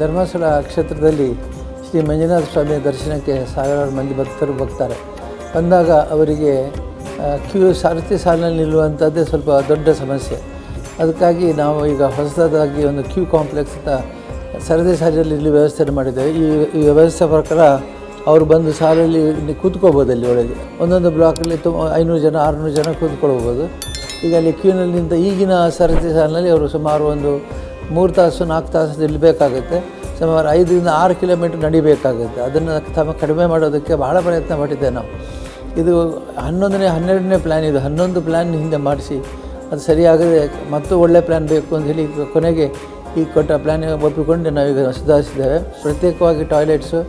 ಧರ್ಮಸ್ಥಳ ಕ್ಷೇತ್ರದಲ್ಲಿ ಶ್ರೀ ಮಂಜುನಾಥ ಸ್ವಾಮಿಯ ದರ್ಶನಕ್ಕೆ ಸಾವಿರಾರು ಮಂದಿ ಭಕ್ತರು ಬರ್ತಾರೆ. ಬಂದಾಗ ಅವರಿಗೆ ಸಾರಥಿ ಸಾಲಿನಲ್ಲಿ ನಿಲ್ಲುವಂಥದ್ದೇ ಸ್ವಲ್ಪ ದೊಡ್ಡ ಸಮಸ್ಯೆ. ಅದಕ್ಕಾಗಿ ನಾವು ಈಗ ಹೊಸದಾಗಿ ಒಂದು ಕ್ಯೂ ಕಾಂಪ್ಲೆಕ್ಸ್ ಅಂತ ಸರದಿ ಸಾಲಿನಲ್ಲಿ ಇಲ್ಲಿ ವ್ಯವಸ್ಥೆ ಮಾಡಿದ್ದೇವೆ. ಈ ವ್ಯವಸ್ಥೆ ಪ್ರಕಾರ ಅವರು ಬಂದು ಸಾಲಲ್ಲಿ ಕೂತ್ಕೋಬೋದು. ಅಲ್ಲಿ ಒಳಗೆ ಒಂದೊಂದು ಬ್ಲಾಕಲ್ಲಿ 500 ಜನ 600 ಜನ ಕೂತ್ಕೊಳ್ಬೋದು. ಈಗ ಅಲ್ಲಿ ಕ್ಯೂನಲ್ಲಿ ನಿಂತ ಈಗಿನ ಸರದಿ ಸಾಲಿನಲ್ಲಿ ಅವರು ಸುಮಾರು ಒಂದು 3 ತಾಸು 4 ತಾಸು ನಿಲ್ಲಬೇಕಾಗುತ್ತೆ. ಸುಮಾರು 5ರಿಂದ 6 ಕಿಲೋಮೀಟ್ರ್ ನಡಿಬೇಕಾಗುತ್ತೆ. ಅದನ್ನು ಕಡಿಮೆ ಮಾಡೋದಕ್ಕೆ ಬಹಳ ಪ್ರಯತ್ನ ಪಟ್ಟಿದ್ದೇವೆ ನಾವು. ಇದು 12ನೇ ಪ್ಲ್ಯಾನ್. ಇದು 11 ಪ್ಲ್ಯಾನ್ ಹಿಂದೆ ಮಾಡಿಸಿ ಅದು ಸರಿಯಾಗದೆ ಮತ್ತು ಒಳ್ಳೆ ಪ್ಲ್ಯಾನ್ ಬೇಕು ಅಂತ ಹೇಳಿ ಕೊನೆಗೆ ಈ ಕೊಟ್ಟ ಪ್ಲ್ಯಾನ್ ಒಪ್ಪಿಕೊಂಡು ನಾವೀಗ ಸುಧಾರಿಸಿದ್ದೇವೆ. ಪ್ರತ್ಯೇಕವಾಗಿ ಟಾಯ್ಲೆಟ್ಸು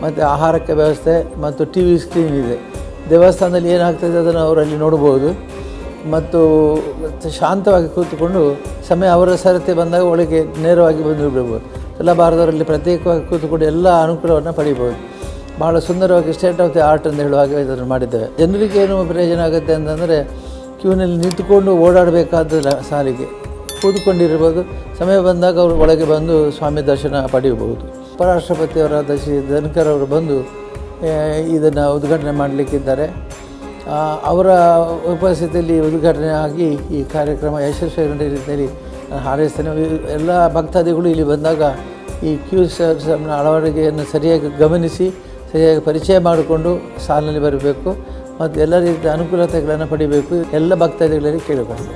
ಮತ್ತು ಆಹಾರಕ್ಕೆ ವ್ಯವಸ್ಥೆ ಮತ್ತು TV ಸ್ಕ್ರೀನ್ ಇದೆ. ದೇವಸ್ಥಾನದಲ್ಲಿ ಏನಾಗ್ತದೆ ಅದನ್ನು ಅವರಲ್ಲಿ ನೋಡ್ಬೋದು ಮತ್ತು ಶಾಂತವಾಗಿ ಕೂತ್ಕೊಂಡು ಸಮಯ ಅವರ ಸರತಿ ಬಂದಾಗ ಒಳಗೆ ನೇರವಾಗಿ ಬಂದು ಬಿಡ್ಬೋದು. ಬಾರದವರಲ್ಲಿ ಪ್ರತ್ಯೇಕವಾಗಿ ಕೂತ್ಕೊಂಡು ಎಲ್ಲ ಅನುಕೂಲವನ್ನು ಪಡಿಬೋದು. ಭಾಳ ಸುಂದರವಾಗಿ ಸ್ಟೇಟ್ ಆಫ್ ದಿ ಆರ್ಟ್ ಅಂತ ಹೇಳುವಾಗ ಇದನ್ನು ಮಾಡಿದ್ದೇವೆ. ಜನರಿಗೆ ಏನು ಪ್ರಯೋಜನ ಆಗುತ್ತೆ ಅಂತಂದರೆ ಕ್ಯೂನಲ್ಲಿ ನಿಂತುಕೊಂಡು ಓಡಾಡಬೇಕಾದ ಸಾಲಿಗೆ ಕೂತ್ಕೊಂಡಿರ್ಬೋದು. ಸಮಯ ಬಂದಾಗ ಅವರು ಒಳಗೆ ಬಂದು ಸ್ವಾಮಿ ದರ್ಶನ ಪಡೆಯಬಹುದು. ಉಪರಾಷ್ಟ್ರಪತಿಯವರಾದ ಶ್ರೀ ಧನ್ಕರ್ ಅವರು ಬಂದು ಇದನ್ನು ಉದ್ಘಾಟನೆ ಮಾಡಲಿಕ್ಕಿದ್ದಾರೆ. ಅವರ ಉಪಸ್ಥಿತಿಯಲ್ಲಿ ಉದ್ಘಾಟನೆ ಆಗಿ ಈ ಕಾರ್ಯಕ್ರಮ ಯಶಸ್ವಿಯಾಗಿ ರೀತಿಯಲ್ಲಿ ಹಾರೈಸ್ತೇನೆ. ಎಲ್ಲ ಭಕ್ತಾದಿಗಳು ಇಲ್ಲಿ ಬಂದಾಗ ಈ ಕ್ಯೂ ಸಿಸ್ಟಮ್ನ ಅಳವಡಿಕೆಯನ್ನು ಸರಿಯಾಗಿ ಗಮನಿಸಿ ಸರಿಯಾಗಿ ಪರಿಚಯ ಮಾಡಿಕೊಂಡು ಸಾಲಿನಲ್ಲಿ ಬರಬೇಕು ಮತ್ತು ಎಲ್ಲ ರೀತಿಯ ಅನುಕೂಲತೆಗಳನ್ನು ಪಡಿಬೇಕು. ಎಲ್ಲ ಭಕ್ತಾದಿಗಳಲ್ಲಿ ಕೇಳಿಕೊಂಡು